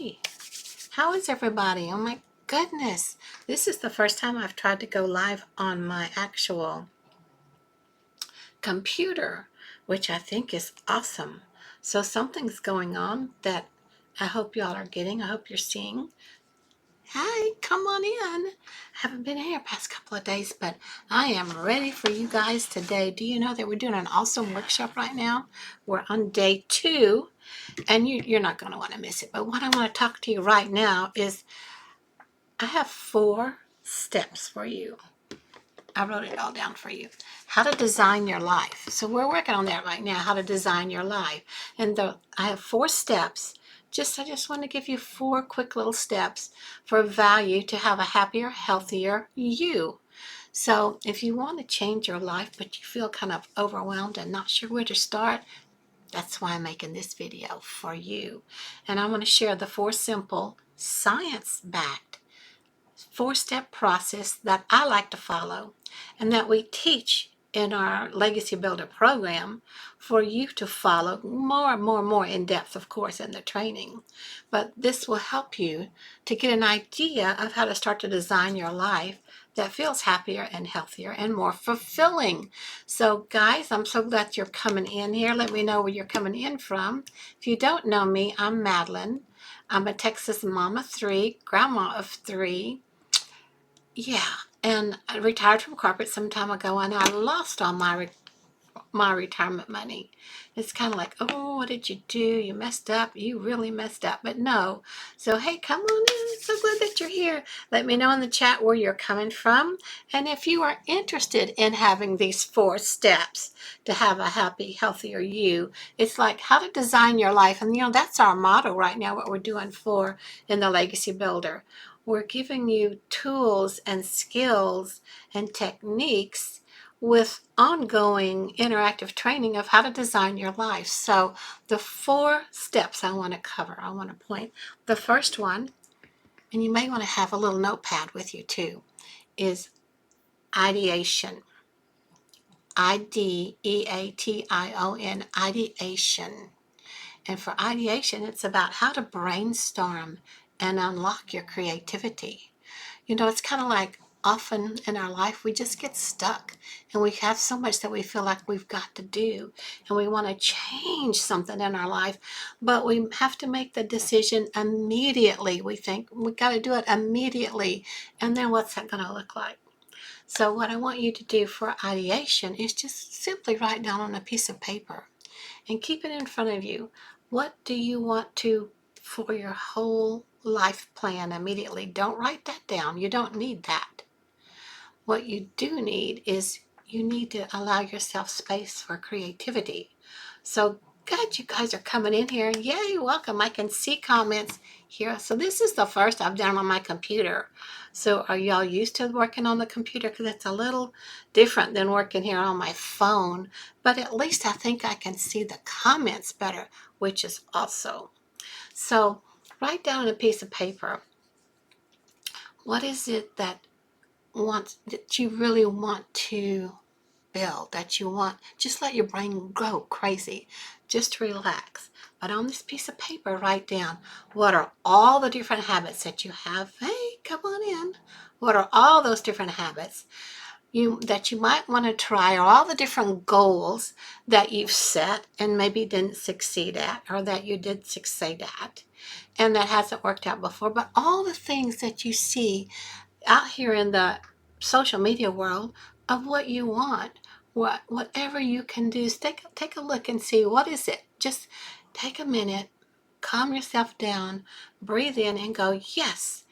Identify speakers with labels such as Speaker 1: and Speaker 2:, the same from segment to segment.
Speaker 1: Hey, how is everybody? Oh my goodness. This is the first time I've tried to go live on my actual computer, which I think is awesome. So something's going on that I hope y'all are getting. I hope you're seeing. Hi, come on in. I haven't been here past couple of days, but I am ready for you guys today. Do you know that we're doing an awesome workshop right now? We're on day 2. And you're not going to want to miss it. But what I want to talk to you right now is I have 4 steps for you. I wrote it all down for you. How to design your life. So we're working on that right now, how to design your life. And I have 4 steps. I just want to give you 4 quick little steps for value to have a happier, healthier you. So if you want to change your life, but you feel kind of overwhelmed and not sure where to start, that's why I'm making this video for you. And I want to share the 4 simple, science-backed, 4-step process that I like to follow and that we teach in our Legacy Builder program for you to follow more in depth, of course, in the training. But this will help you to get an idea of how to start to design your life that feels happier and healthier and more fulfilling. So guys, I'm so glad you're coming in here. Let me know where you're coming in from. If you don't know me, I'm Madalyn. I'm a Texas mama 3, grandma of 3. Yeah, and I retired from corporate some time ago, and I lost all my retirement money. It's kind of like, oh, what did you do? You messed up. You really messed up. But no. So, hey, come on in. So glad that you're here. Let me know in the chat where you're coming from. And if you are interested in having these 4 steps to have a happy, healthier you, it's like how to design your life. And, that's our motto right now, what we're doing for in the Legacy Builder. We're giving you tools and skills and techniques with ongoing interactive training of how to design your life. So the 4 steps I want to cover, I want to point. The first one, and you may want to have a little notepad with you too, is ideation. I-D-E-A-T-I-O-N, ideation. And for ideation, it's about how to brainstorm and unlock your creativity. It's kind of like often in our life, we just get stuck and we have so much that we feel like we've got to do and we want to change something in our life, but we have to make the decision immediately. We think we got to do it immediately. And then what's that going to look like? So what I want you to do for ideation is just simply write down on a piece of paper and keep it in front of you. What do you want to for your whole life plan immediately? Don't write that down. You don't need that. What you do need is you need to allow yourself space for creativity. So God, you guys are coming in here. Yay, welcome. I can see comments here. So this is the first I've done on my computer. So are y'all used to working on the computer? Because it's a little different than working here on my phone. But at least I think I can see the comments better, which is also. So write down on a piece of paper, what is it that you really want to build, that you want? Just let your brain go crazy. Just relax. But on this piece of paper, write down, what are all the different habits that you have? Hey, come on in. What are all those different habits that you might want to try, or all the different goals that you've set and maybe didn't succeed at, or that you did succeed at and that hasn't worked out before? But all the things that you see out here in the social media world of what you want, whatever you can do, take a look and see, what is it? Just take a minute, calm yourself down, breathe in and go, yes,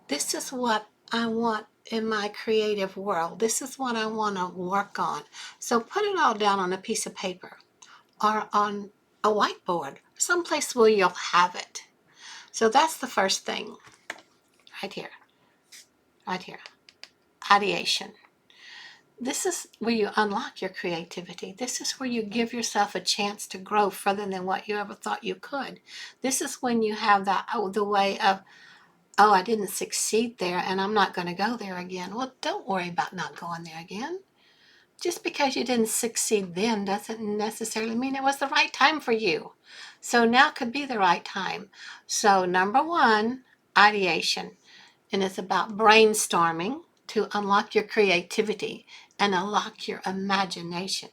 Speaker 1: this is what I want in my creative world. This is what I want to work on. So put it all down on a piece of paper or on a whiteboard, someplace where you'll have it. So that's the first thing, right here, ideation. This is where you unlock your creativity. This is where you give yourself a chance to grow further than what you ever thought you could. This is when you have the way of, oh, I didn't succeed there and I'm not going to go there again. Well, don't worry about not going there again. just because you didn't succeed then doesn't necessarily mean it was the right time for you. So now could be the right time. So number one, ideation. And it's about brainstorming to unlock your creativity and unlock your imagination.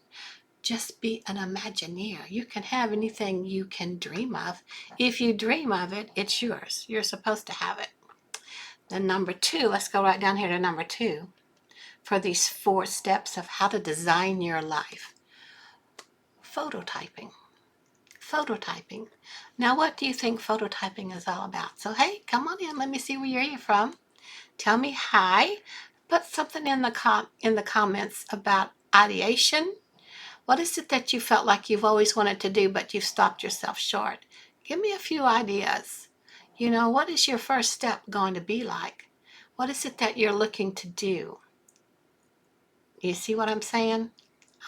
Speaker 1: Just be an Imagineer. You can have anything you can dream of. If you dream of it, it's yours. You're supposed to have it. Then number two, let's go right down here to number two for these 4 steps of how to design your life. Phototyping. Phototyping. Now, what do you think phototyping is all about? So, hey, come on in. Let me see where you're from. Tell me hi. Put something in the comments about ideation. What is it that you felt like you've always wanted to do, but you've stopped yourself short? Give me a few ideas. What is your first step going to be like? What is it that you're looking to do? You see what I'm saying?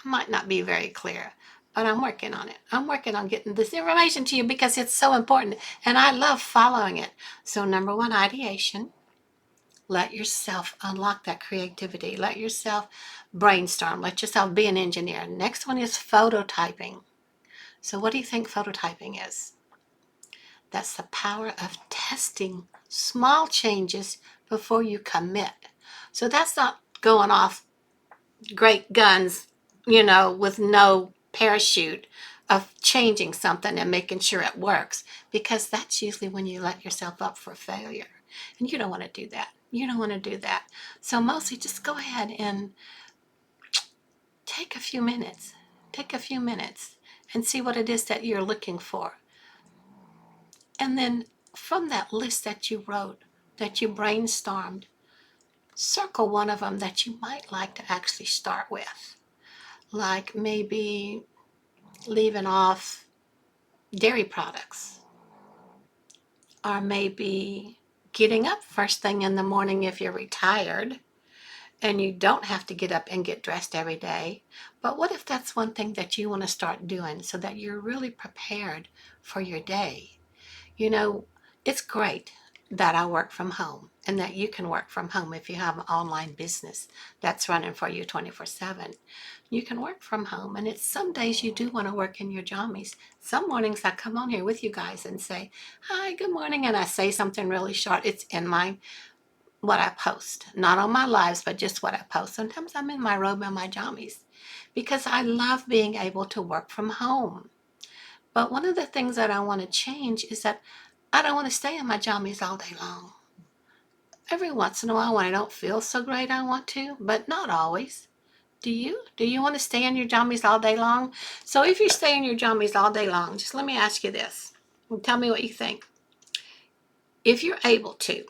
Speaker 1: I might not be very clear, but I'm working on it. I'm working on getting this information to you because it's so important, and I love following it. So number one, ideation. Let yourself unlock that creativity. Let yourself brainstorm. Let yourself be an engineer. Next one is phototyping. So what do you think phototyping is? That's the power of testing small changes before you commit. So that's not going off great guns, with no parachute, of changing something and making sure it works, because that's usually when you let yourself up for failure. And you don't want to do that. You don't want to do that. So mostly just go ahead and take a few minutes. Take a few minutes and see what it is that you're looking for. And then from that list that you wrote, that you brainstormed, circle one of them that you might like to actually start with. Like maybe leaving off dairy products, or maybe getting up first thing in the morning if you're retired and you don't have to get up and get dressed every day. But what if that's one thing that you want to start doing so that you're really prepared for your day? It's great that I work from home and that you can work from home if you have an online business that's running for you 24/7. You can work from home, and it's some days you do want to work in your jammies. Some mornings I come on here with you guys and say, hi, good morning, and I say something really short. It's in what I post, not on my lives, but just what I post. Sometimes I'm in my robe and my jammies because I love being able to work from home. But one of the things that I want to change is that I don't want to stay in my jammies all day long. Every once in a while when I don't feel so great, I want to, but not always. Do you? Do you want to stay in your jammies all day long? So if you stay in your jammies all day long, just let me ask you this. Tell me what you think. If you're able to,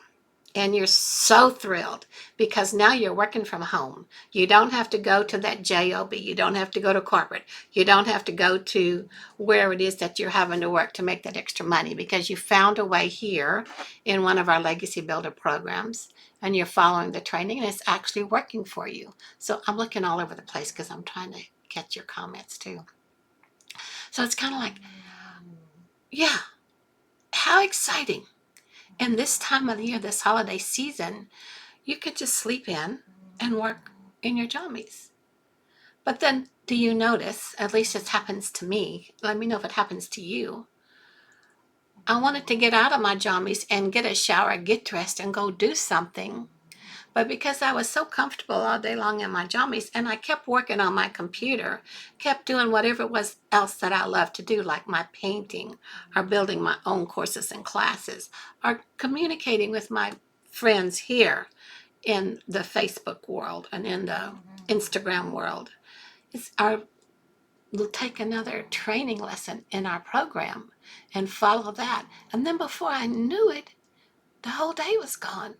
Speaker 1: and you're so thrilled because now you're working from home. You don't have to go to that job. You don't have to go to corporate. You don't have to go to where it is that you're having to work to make that extra money, because you found a way here in one of our Legacy Builder programs, and you're following the training, and it's actually working for you. So I'm looking all over the place because I'm trying to catch your comments too. So it's kind of like, yeah, how exciting. And this time of the year, this holiday season, you could just sleep in and work in your jammies. But then, do you notice, at least it happens to me, let me know if it happens to you, I wanted to get out of my jammies and get a shower, get dressed, and go do something. But because I was so comfortable all day long in my jammies, and I kept working on my computer, kept doing whatever it was else that I love to do, like my painting, or building my own courses and classes, or communicating with my friends here in the Facebook world and in the Instagram world. We'll take another training lesson in our program and follow that. And then before I knew it, the whole day was gone.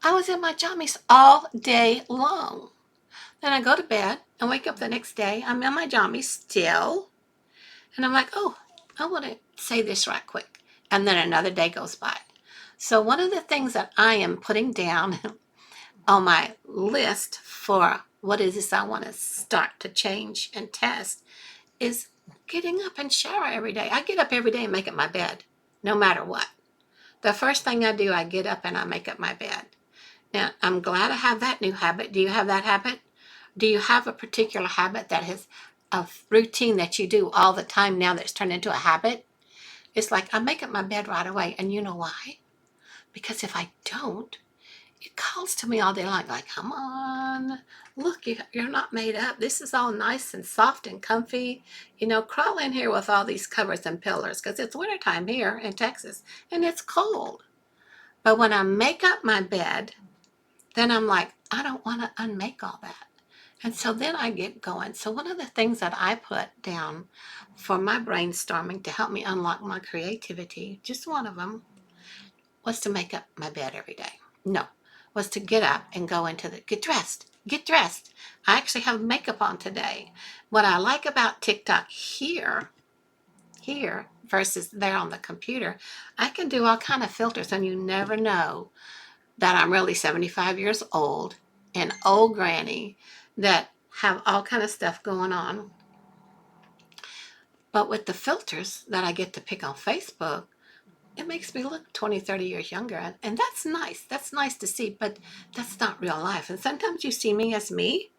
Speaker 1: I was in my jammies all day long. Then I go to bed and wake up the next day. I'm in my jammies still. And I'm like, oh, I want to say this right quick. And then another day goes by. So one of the things that I am putting down on my list for what is this I want to start to change and test is getting up and shower every day. I get up every day and make up my bed, no matter what. The first thing I do, I get up and I make up my bed. Now, I'm glad I have that new habit. Do you have that habit? Do you have a particular habit that has a routine that you do all the time now that's turned into a habit? It's like I make up my bed right away. And you know why? Because if I don't, it calls to me all day long, like, come on, look, you're not made up. This is all nice and soft and comfy. Crawl in here with all these covers and pillows because it's wintertime here in Texas and it's cold. But when I make up my bed, then I'm like, I don't want to unmake all that. And so then I get going. So one of the things that I put down for my brainstorming to help me unlock my creativity, just one of them, was to make up my bed every day. No, was to get up and go into get dressed. Get dressed. I actually have makeup on today. What I like about TikTok here versus there on the computer, I can do all kind of filters and you never know that I'm really 75 years old, an old granny that have all kind of stuff going on. But with the filters that I get to pick on Facebook, it makes me look 20, 30 years younger. And that's nice. That's nice to see, but that's not real life. And sometimes you see me as me,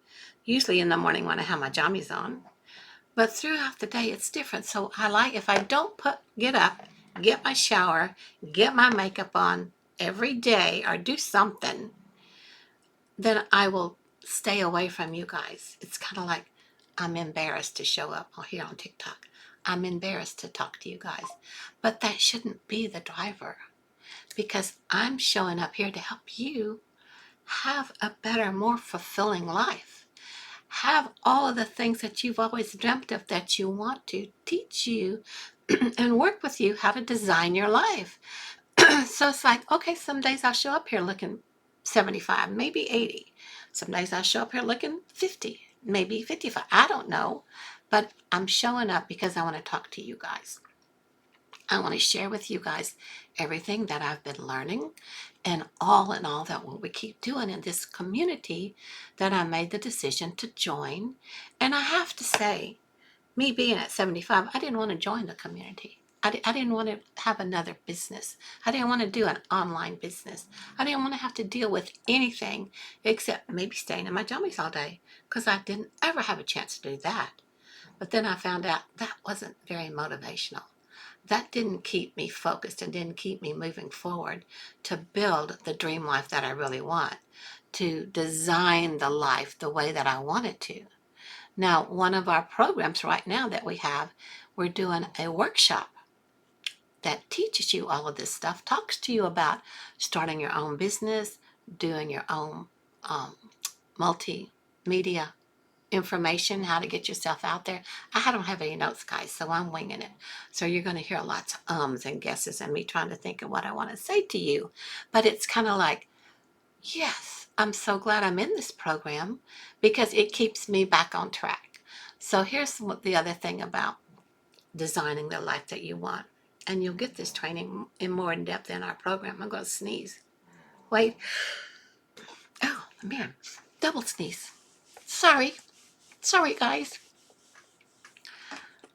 Speaker 1: usually in the morning when I have my jammies on. But throughout the day, it's different. So I like, if I don't get up, get my shower, get my makeup on every day or do something, then I will stay away from you guys. It's kind of like I'm embarrassed to show up here on TikTok. I'm embarrassed to talk to you guys. But that shouldn't be the driver because I'm showing up here to help you have a better, more fulfilling life. Have all of the things that you've always dreamt of that you want to teach you and work with you how to design your life. So it's like, okay, some days I'll show up here looking 75, maybe 80. Some days I'll show up here looking 50, maybe 55. I don't know. But I'm showing up because I want to talk to you guys. I want to share with you guys everything that I've been learning and all in all that what we keep doing in this community that I made the decision to join. And I have to say, me being at 75, I didn't want to join the community. I didn't want to have another business. I didn't want to do an online business. I didn't want to have to deal with anything except maybe staying in my jammies all day because I didn't ever have a chance to do that. But then I found out that wasn't very motivational. That didn't keep me focused and didn't keep me moving forward to build the dream life that I really want, to design the life the way that I want it to. Now, one of our programs right now that we have, we're doing a workshop that teaches you all of this stuff, talks to you about starting your own business, doing your own multimedia information, how to get yourself out there. I don't have any notes, guys, so I'm winging it. So you're going to hear lots of ums and guesses and me trying to think of what I want to say to you. But it's kind of like, yes, I'm so glad I'm in this program because it keeps me back on track. So here's the other thing about designing the life that you want. And you'll get this training in more in depth in our program. I'm going to sneeze. Wait. Oh, man. Double sneeze. Sorry. Sorry, guys.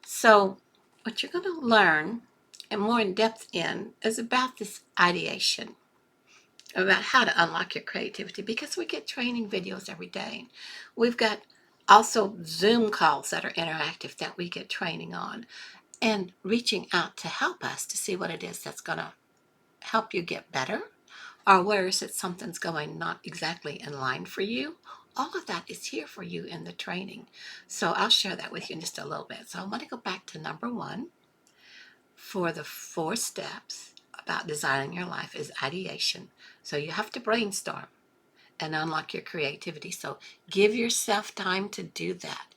Speaker 1: So what you're going to learn and more in depth in is about this ideation, about how to unlock your creativity, because we get training videos every day. We've got also Zoom calls that are interactive that we get training on and reaching out to help us to see what it is that's going to help you get better, or where is it something's going not exactly in line for you. All of that is here for you in the training. So I'll share that with you in just a little bit. So I want to go back to number one. For the 4 steps about designing your life is ideation. So you have to brainstorm and unlock your creativity. So give yourself time to do that.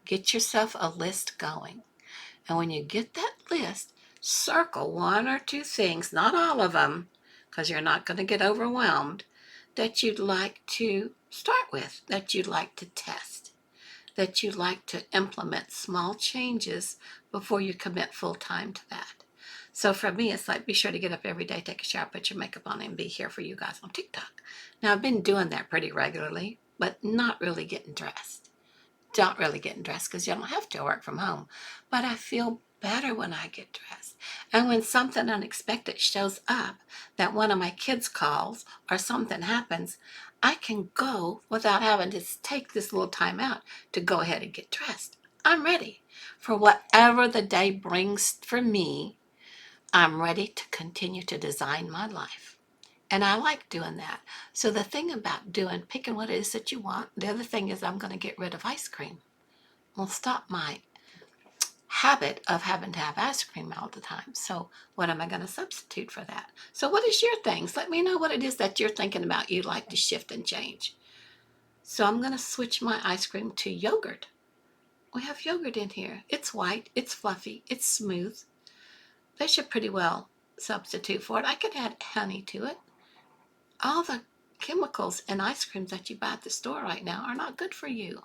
Speaker 1: Get yourself a list going. And when you get that list, circle 1 or 2 things, not all of them, because you're not going to get overwhelmed, that you'd like to start with, that you'd like to test, that you'd like to implement small changes before you commit full time to that. So for me, it's like, be sure to get up every day, take a shower, put your makeup on, and be here for you guys on TikTok. Now, I've been doing that pretty regularly, but not really getting dressed. Don't really getting dressed because you don't have to work from home. But I feel better when I get dressed. And when something unexpected shows up, that one of my kids calls or something happens, I can go without having to take this little time out to go ahead and get dressed. I'm ready for whatever the day brings for me. I'm ready to continue to design my life. And I like doing that. So the thing about picking what it is that you want, the other thing is I'm going to get rid of ice cream. We'll stop my habit of having to have ice cream all the time. So what am I going to substitute for that? So what is your things? Let me know what it is that you're thinking about you'd like to shift and change. So I'm going to switch my ice cream to yogurt. We have yogurt in here. It's white, it's fluffy, it's smooth. They should pretty well substitute for it. I could add honey to it. All the chemicals in ice creams that you buy at the store right now are not good for you.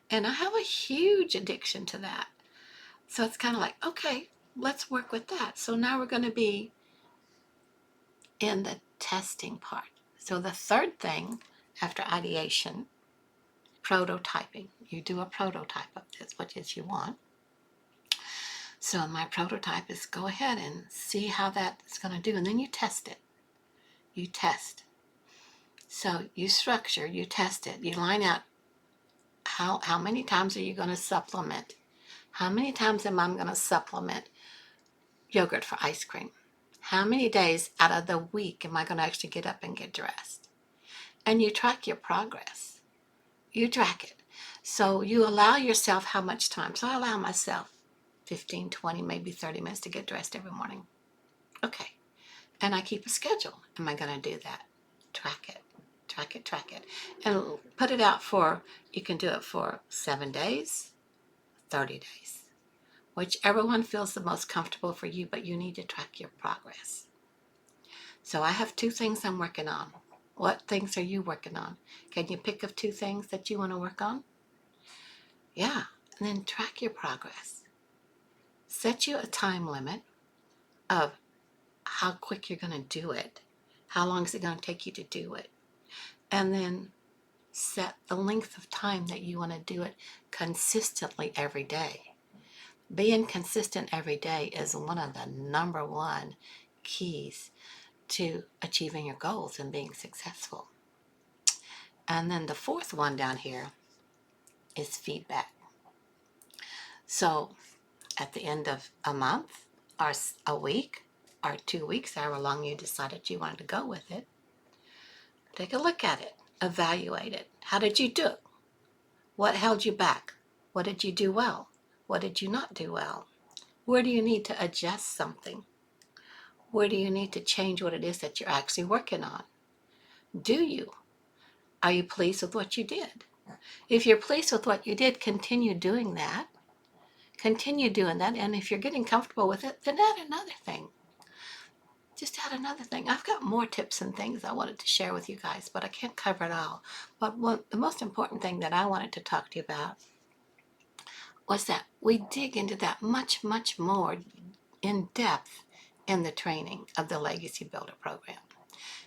Speaker 1: And I have a huge addiction to that. So it's kind of like, okay, let's work with that. So now we're going to be in the testing part. So the third thing after ideation, prototyping. You do a prototype of this, what is you want. So my prototype is go ahead and see how that's going to do. And then you test it. You test. So you structure, you test it. You line out how many times are you going to supplement? How many times am I going to supplement yogurt for ice cream? How many days out of the week am I going to actually get up and get dressed? And you track your progress. You track it. So you allow yourself how much time. So I allow myself 15, 20, maybe 30 minutes to get dressed every morning. Okay. And I keep a schedule. Am I going to do that? Track it. Track it, track it. And put it out for, you can do it for 7 days, 30 days. Whichever one feels the most comfortable for you, but you need to track your progress. So I have 2 things I'm working on. What things are you working on? Can you pick up 2 things that you want to work on? Yeah, and then track your progress. Set you a time limit of how quick you're going to do it. How long is it going to take you to do it? And then set the length of time that you want to do it consistently every day. Being consistent every day is one of the number 1 keys to achieving your goals and being successful. And then the 4th one down here is feedback. So at the end of a month or a week or 2 weeks, however long you decided you wanted to go with it, take a look at it, evaluate it. How did you do it? What held you back? What did you do well? What did you not do well? Where do you need to adjust something? Where do you need to change what it is that you're actually working on? Do you? Are you pleased with what you did? If you're pleased with what you did, continue doing that. Continue doing that. And if you're getting comfortable with it, then add another thing. Just add another thing. I've got more tips and things I wanted to share with you guys, but I can't cover it all. But the most important thing that I wanted to talk to you about was that we dig into that much, much more in depth in the training of the Legacy Builder program.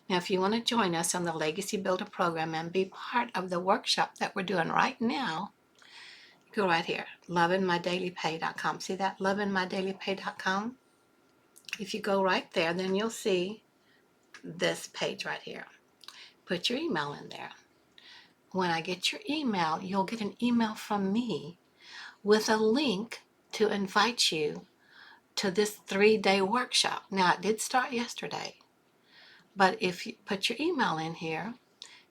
Speaker 1: Now, if you want to join us on the Legacy Builder program and be part of the workshop that we're doing right now, go right here, lovingmydailypay.com. See that, lovingmydailypay.com? If you go right there, then you'll see this page right here. Put your email in there. When I get your email, you'll get an email from me with a link to invite you to this 3-day workshop. Now, it did start yesterday, but if you put your email in here,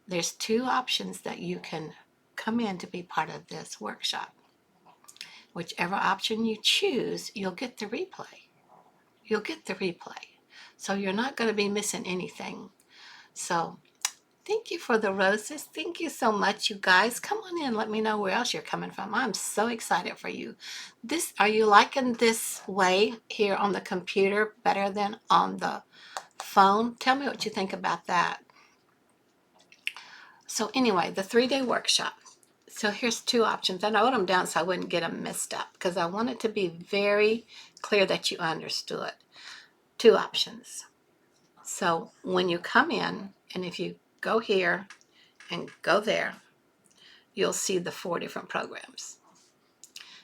Speaker 1: there's 2 options that you can come in to be part of this workshop. Whichever option you choose, you'll get the replay. You'll get the replay. So you're not going to be missing anything. So thank you for the roses. Thank you so much, you guys. Come on in. Let me know where else you're coming from. I'm so excited for you. Are you liking this way here on the computer better than on the phone? Tell me what you think about that. So anyway, the 3-day workshop. So here's 2 options. And I wrote them down so I wouldn't get them mixed up because I want it to be very clear that you understood. 2 options. So when you come in, and if you go here and go there, you'll see the 4 different programs.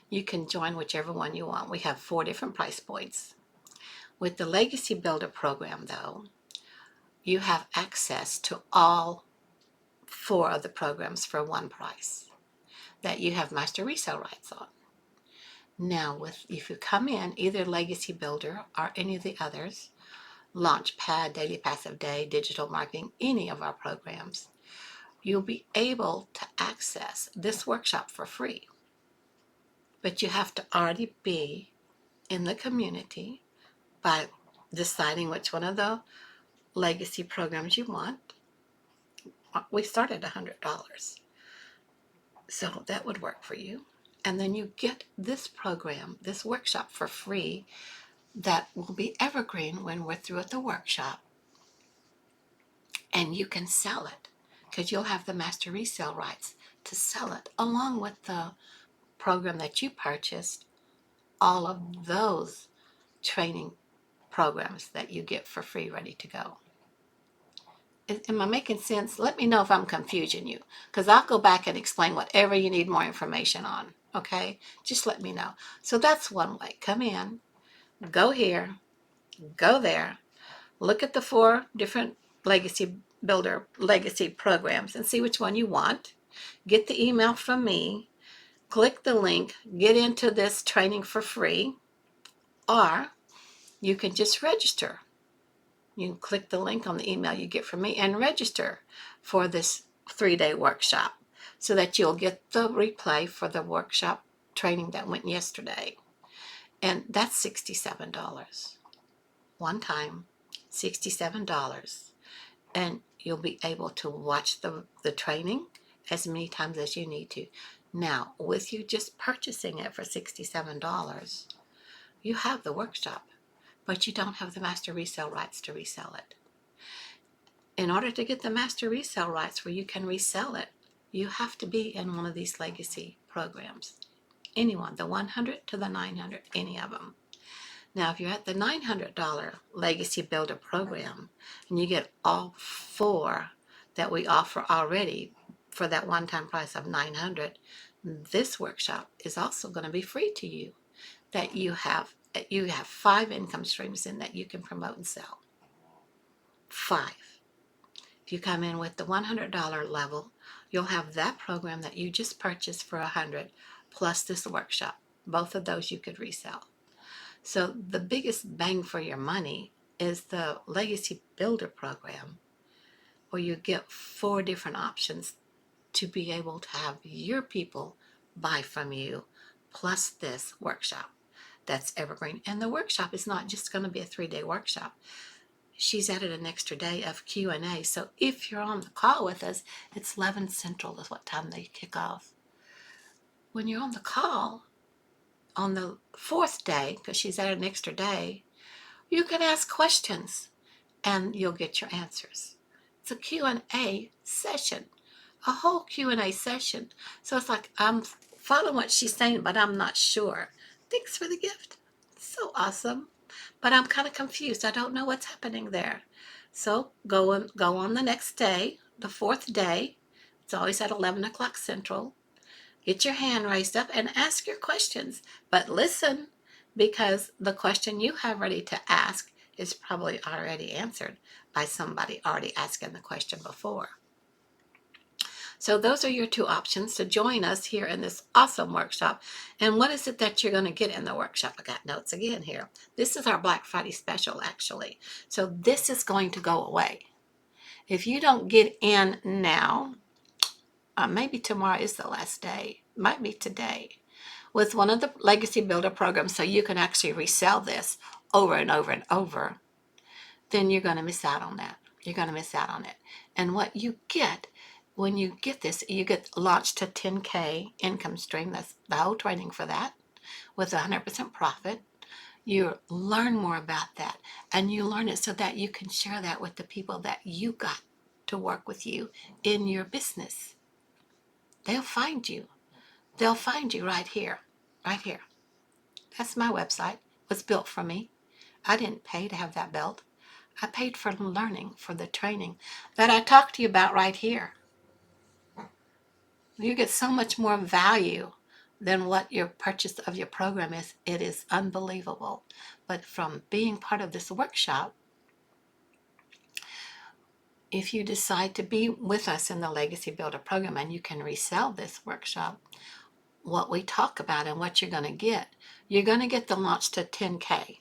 Speaker 1: You can join whichever one you want. We have 4 different price points. With the Legacy Builder program, though, you have access to all 4 of the programs for one price that you have master resale rights on. Now, if you come in, either Legacy Builder or any of the others, Launchpad, Daily Passive Day, Digital Marketing, any of our programs, you'll be able to access this workshop for free. But you have to already be in the community by deciding which one of the legacy programs you want. We start at $100. So that would work for you. And then you get this program, this workshop for free that will be evergreen when we're through at the workshop. And you can sell it because you'll have the master resale rights to sell it along with the program that you purchased, all of those training programs that you get for free ready to go. Am I making sense? Let me know if I'm confusing you, because I'll go back and explain whatever you need more information on, okay? Just let me know. So that's one way. Come in, go here, go there, look at the 4 different Legacy Builder legacy programs and see which one you want. Get the email from me, click the link, get into this training for free, or you can just register. You can click the link on the email you get from me and register for this 3-day workshop so that you'll get the replay for the workshop training that went yesterday. And that's $67. One time, $67. And you'll be able to watch the training as many times as you need to. Now, with you just purchasing it for $67, you have the workshop, but you don't have the master resale rights to resell it. In order to get the master resale rights where you can resell it, you have to be in one of these legacy programs. Anyone, the 100 to the 900, any of them. Now, if you're at the $900 Legacy Builder program and you get all 4 that we offer already for that one-time price of $900, this workshop is also going to be free to you. That you have 5 income streams in that you can promote and sell. 5. If you come in with the $100 level, you'll have that program that you just purchased for $100 plus this workshop. Both of those you could resell. So the biggest bang for your money is the Legacy Builder program, where you get 4 different options to be able to have your people buy from you, plus this workshop. That's Evergreen. And the workshop is not just going to be a 3-day workshop. She's added an extra day of Q&A. So if you're on the call with us, it's 11 Central is what time they kick off. When you're on the call on the 4th day, because she's added an extra day, you can ask questions and you'll get your answers. It's a Q&A session, a whole Q&A session. So it's like I'm following what she's saying, but I'm not sure. Thanks for the gift. So awesome. But I'm kind of confused. I don't know what's happening there. So go on the next day, the 4th day. It's always at 11 o'clock Central. Get your hand raised up and ask your questions. But listen, because the question you have ready to ask is probably already answered by somebody already asking the question before. So those are your 2 options to join us here in this awesome workshop. And what is it that you're going to get in the workshop? I got notes again here. This is our Black Friday special, actually. So this is going to go away. If you don't get in now, maybe tomorrow is the last day. Might be today. With one of the Legacy Builder programs, so you can actually resell this over and over and over, then you're going to miss out on that. You're going to miss out on it. And what you get when you get this, you get launched to 10K income stream. That's the whole training for that with 100% profit. You learn more about that, and you learn it so that you can share that with the people that you got to work with you in your business. They'll find you. They'll find you right here, right here. That's my website. It was built for me. I didn't pay to have that built. I paid for learning, for the training that I talked to you about right here. You get so much more value than what your purchase of your program is. It is unbelievable. But from being part of this workshop, if you decide to be with us in the Legacy Builder program and you can resell this workshop, what we talk about and what you're going to get the launch to 10K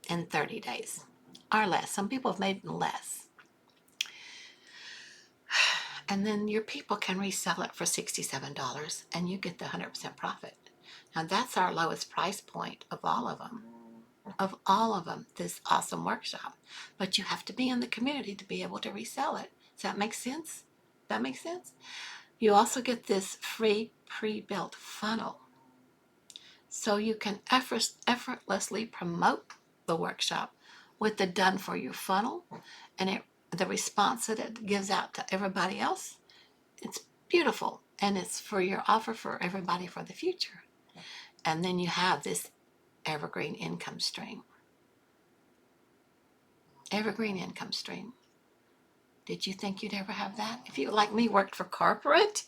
Speaker 1: in 30 days or less. Some people have made less. And then your people can resell it for $67 and you get the 100% profit. Now that's our lowest price point of all of them. This awesome workshop. But you have to be in the community to be able to resell it. Does that make sense? That makes sense? You also get this free pre-built funnel. So you can effortlessly promote the workshop with the done for you funnel, and the response that it gives out to everybody else, it's beautiful, and it's for your offer for everybody for the future. And then you have this evergreen income stream. Evergreen income stream. Did you think you'd ever have that? If you, like me, worked for corporate,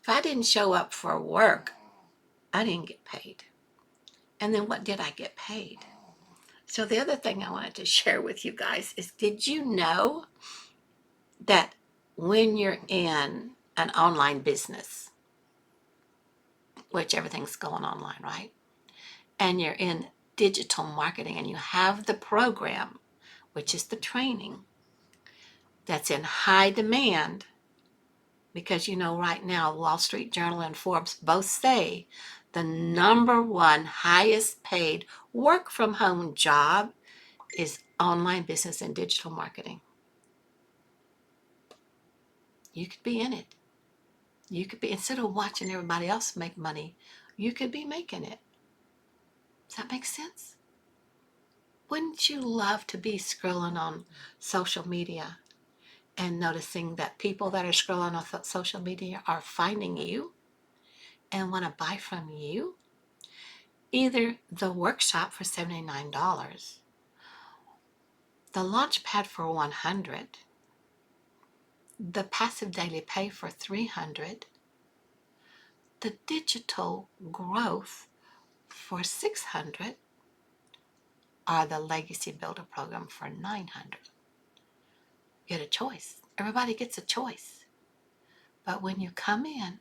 Speaker 1: if I didn't show up for work, I didn't get paid. And then what did I get paid? So the other thing I wanted to share with you guys is, did you know that when you're in an online business, which everything's going online, right? And you're in digital marketing and you have the program, which is the training, that's in high demand, because right now Wall Street Journal and Forbes both say the number one highest paid work from home job is online business and digital marketing. You could be in it. You could be, instead of watching everybody else make money, you could be making it. Does that make sense? Wouldn't you love to be scrolling on social media and noticing that people that are scrolling on social media are finding you and want to buy from you? Either the workshop for $79, the launch pad for $100, the passive daily pay for $300, the digital growth for $600, or the Legacy Builder program for $900. Get a choice. Everybody gets a choice. But when you come in,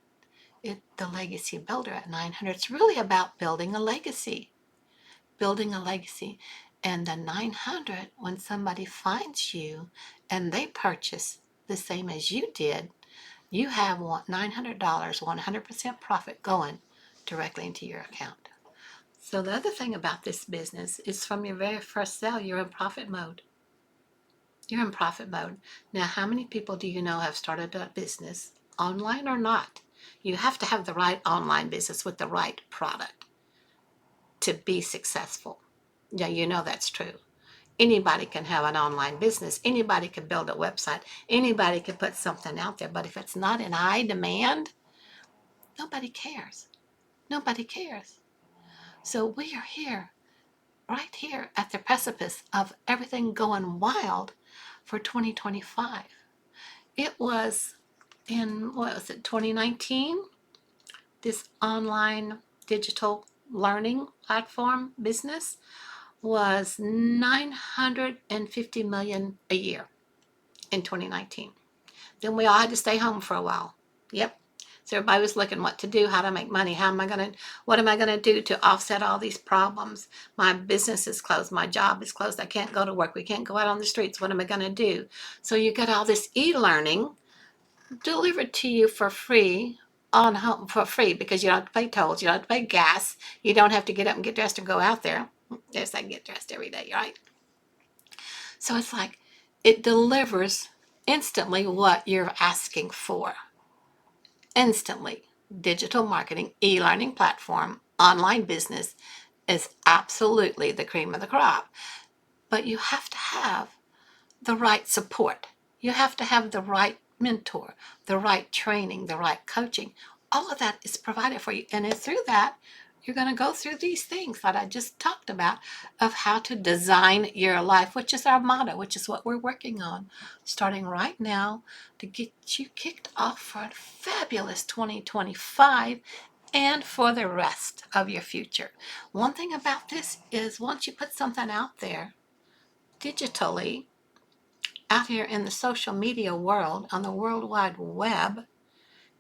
Speaker 1: the Legacy Builder at $900, it's really about building a legacy. Building a legacy. And the $900, when somebody finds you and they purchase the same as you did, you have $900, 100% profit going directly into your account. So the other thing about this business is, from your very first sale, you're in profit mode. You're in profit mode. Now, how many people do you know have started a business, online or not? You have to have the right online business with the right product to be successful. Yeah, that's true. Anybody can have an online business. Anybody can build a website. Anybody can put something out there. But if it's not in high demand, nobody cares. Nobody cares. So we are here, right here at the precipice of everything going wild for 2025. It was in, 2019? This online digital learning platform business was $950 million a year in 2019. Then we all had to stay home for a while. Yep. So everybody was looking what to do, how to make money, what am I going to do to offset all these problems? My business is closed. My job is closed. I can't go to work. We can't go out on the streets. What am I going to do? So you got all this e-learning delivered to you for free on home, for free, because you don't have to pay tolls. You don't have to pay gas. You don't have to get up and get dressed and go out there. Yes, I get dressed every day, right? So it's like it delivers instantly what you're asking for. Instantly. Digital marketing, e-learning platform, online business is absolutely the cream of the crop. But you have to have the right support. You have to have the right mentor, the right training, the right coaching. All of that is provided for you. And through that, you're going to go through these things that I just talked about, of how to design your life, which is our motto, which is what we're working on starting right now to get you kicked off for a fabulous 2025 and for the rest of your future. One thing about this is, once you put something out there digitally, out here in the social media world, on the World Wide Web,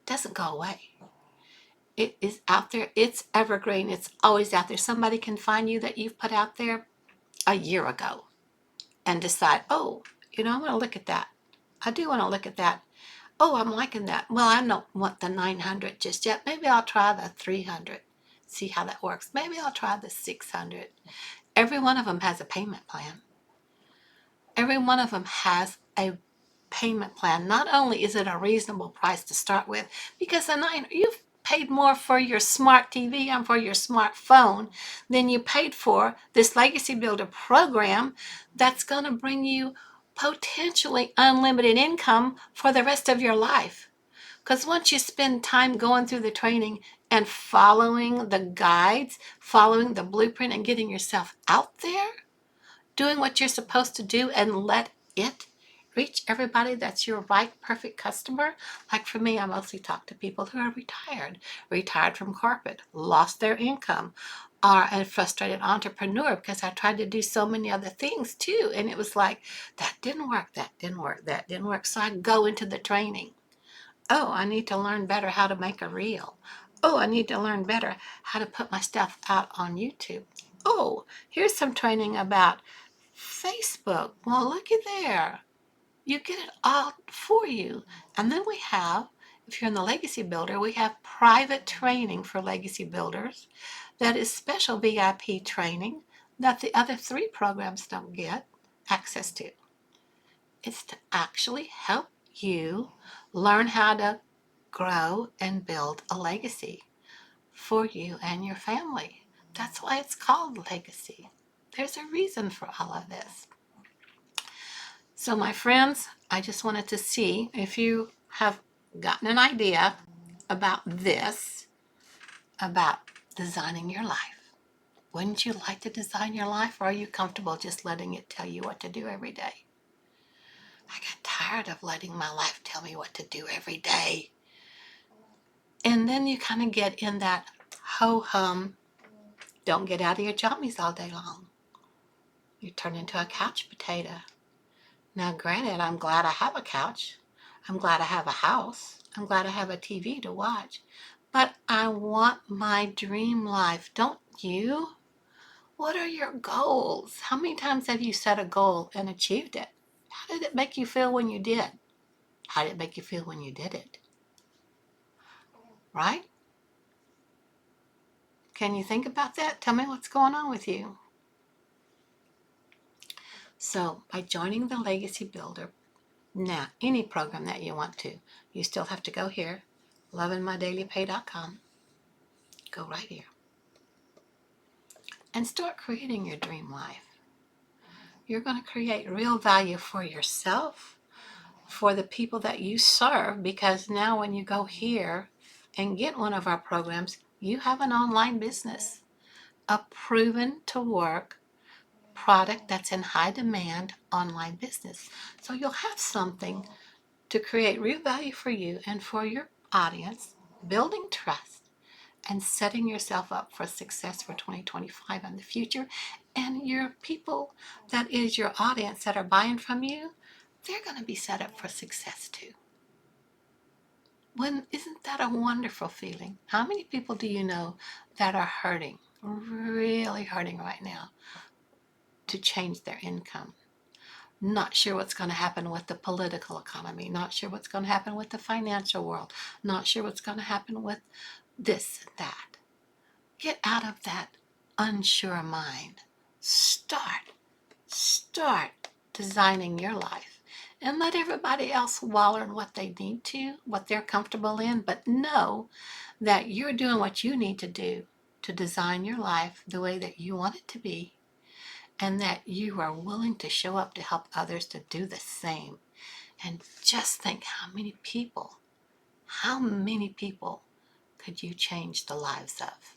Speaker 1: doesn't go away. It is out there. It's evergreen. It's always out there. Somebody can find you that you've put out there a year ago and decide, oh, I want to look at that. I do want to look at that. Oh, I'm liking that. Well, I don't want the 900 just yet. Maybe I'll try the 300. See how that works. Maybe I'll try the 600. Every one of them has a payment plan. Every one of them has a payment plan. Not only is it a reasonable price to start with, because you've paid more for your smart TV and for your smartphone than you paid for this Legacy Builder program that's going to bring you potentially unlimited income for the rest of your life. Because once you spend time going through the training and following the guides, following the blueprint, and getting yourself out there, doing what you're supposed to do, and let it reach everybody that's your right perfect customer. Like for me, I mostly talk to people who are retired from corporate, lost their income, are a frustrated entrepreneur, because I tried to do so many other things too. And it was like, that didn't work, that didn't work, that didn't work. So I go into the training. Oh, I need to learn better how to make a reel. Oh, I need to learn better how to put my stuff out on YouTube. Oh, here's some training about Facebook. Well, looky there. You get it all for you. And then we have, if you're in the Legacy Builder, we have private training for Legacy Builders that is special VIP training that the other 3 programs don't get access to. It's to actually help you learn how to grow and build a legacy for you and your family. That's why it's called Legacy. There's a reason for all of this. So my friends, I just wanted to see if you have gotten an idea about this, about designing your life. Wouldn't you like to design your life, or are you comfortable just letting it tell you what to do every day? I got tired of letting my life tell me what to do every day. And then you kind of get in that ho-hum, don't get out of your jammies all day long. You turn into a couch potato. Now, granted, I'm glad I have a couch. I'm glad I have a house. I'm glad I have a TV to watch. But I want my dream life, don't you? What are your goals? How many times have you set a goal and achieved it? How did it make you feel when you did? How did it make you feel when you did it? Right? Can you think about that? Tell me what's going on with you. So, by joining the Legacy Builder, now, any program that you want to, you still have to go here, lovingmydailypay.com. Go right here and start creating your dream life. You're going to create real value for yourself, for the people that you serve, because now when you go here and get one of our programs, you have an online business, a proven to work product that's in high demand online business. So you'll have something to create real value for you and for your audience, building trust, and setting yourself up for success for 2025 and the future. And your people, that is your audience that are buying from you, they're going to be set up for success too. Isn't that a wonderful feeling? How many people do you know that are hurting, really hurting right now, to change their income? Not sure what's going to happen with the political economy, not sure what's going to happen with the financial world, not sure what's going to happen with this and that. Get out of that unsure mind. Start designing your life, and let everybody else wallow in what they need to, what they're comfortable in, but know that you're doing what you need to do to design your life the way that you want it to be, and that you are willing to show up to help others to do the same. And just think how many people could you change the lives of?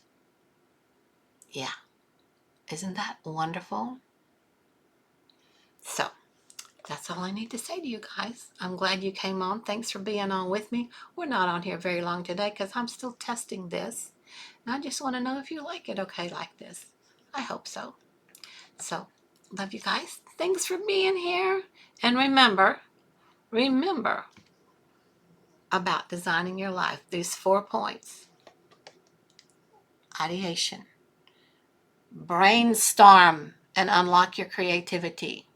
Speaker 1: Yeah, isn't that wonderful? So, that's all I need to say to you guys. I'm glad you came on. Thanks for being on with me. We're not on here very long today because I'm still testing this. And I just want to know if you like it okay like this. I hope so. So, Love you guys. Thanks for being here. And remember about designing your life. These 4 points. Ideation. Brainstorm and unlock your creativity.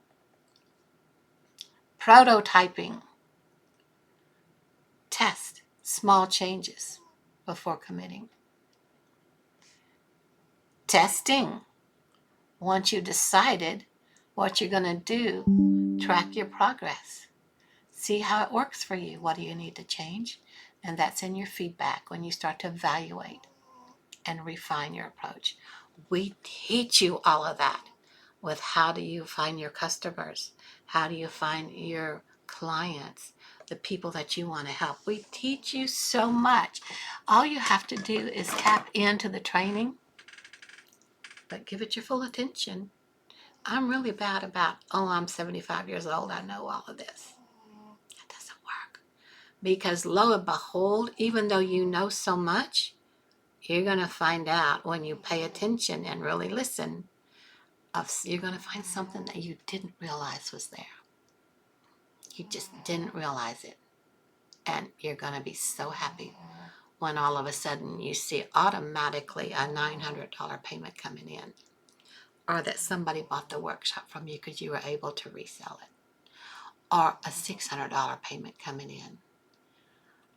Speaker 1: Prototyping. Test small changes before committing. Testing. Once you've decided what you're going to do, track your progress. See how it works for you. What do you need to change? And that's in your feedback when you start to evaluate and refine your approach. We teach you all of that with how do you find your customers? How do you find your clients? The people that you want to help. We teach you so much. All you have to do is tap into the training, but give it your full attention. I'm really bad about, I'm 75 years old, I know all of this. That doesn't work. Because lo and behold, even though you know so much, you're going to find out when you pay attention and really listen, you're going to find something that you didn't realize was there. You just didn't realize it. And you're going to be so happy when all of a sudden you see automatically a $900 payment coming in, or that somebody bought the workshop from you because you were able to resell it, or a $600 payment coming in.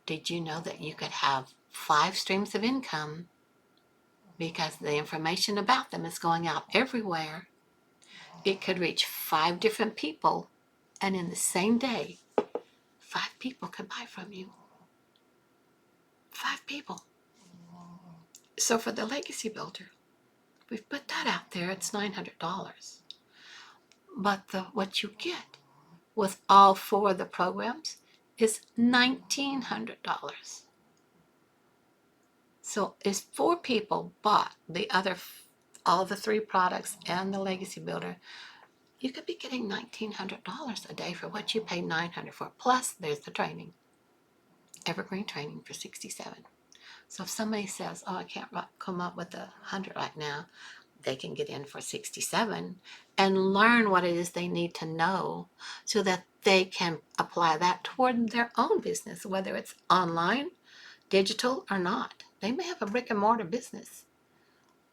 Speaker 1: Did you know that you could have 5 streams of income because the information about them is going out everywhere? It could reach 5 different people, and in the same day, 5 people could buy from you. 5 people. So for the legacy builder, we've put that out there. It's $900. But what you get with all 4 of the programs is $1,900. So if 4 people bought all the 3 products and the legacy builder, you could be getting $1,900 a day for what you paid $900 for. Plus, there's the training, Evergreen training for $67. So if somebody says, I can't come up with $100 right now, they can get in for $67 and learn what it is they need to know so that they can apply that toward their own business, whether it's online, digital, or not. They may have a brick and mortar business.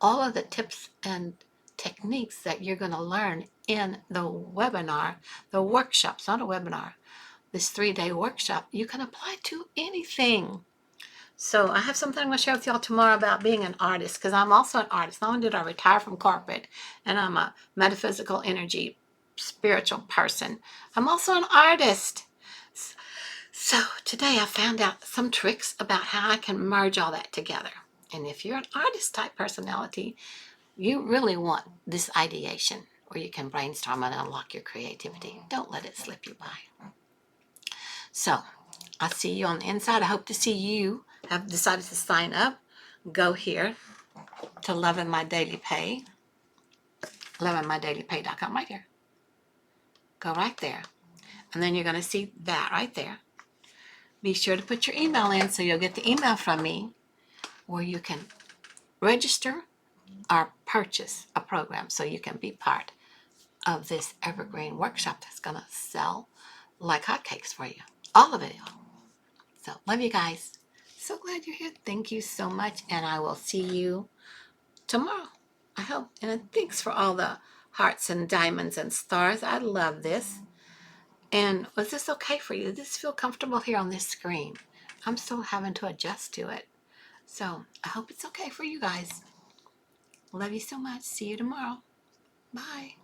Speaker 1: All of the tips and techniques that you're going to learn in the webinar, the workshops, not a webinar, this 3-day workshop, you can apply to anything. So I have something I'm going to share with y'all tomorrow about being an artist, because I'm also an artist. Not only did I retire from corporate, and I'm a metaphysical energy, spiritual person, I'm also an artist. So today I found out some tricks about how I can merge all that together. And if you're an artist type personality, you really want this ideation where you can brainstorm and unlock your creativity. Don't let it slip you by. So I'll see you on the inside. I hope to see you have decided to sign up. Go here to Loving My Daily Pay, lovingmydailypay.com, right here. Go right there. And then you're going to see that right there. Be sure to put your email in so you'll get the email from me where you can register or purchase a program so you can be part of this Evergreen workshop that's going to sell like hotcakes for you. All of it. So, love you guys. So glad you're here. Thank you so much. And I will see you tomorrow, I hope. And thanks for all the hearts and diamonds and stars. I love this. And was this okay for you? Did this feel comfortable here on this screen? I'm still having to adjust to it. So I hope it's okay for you guys. Love you so much. See you tomorrow. Bye.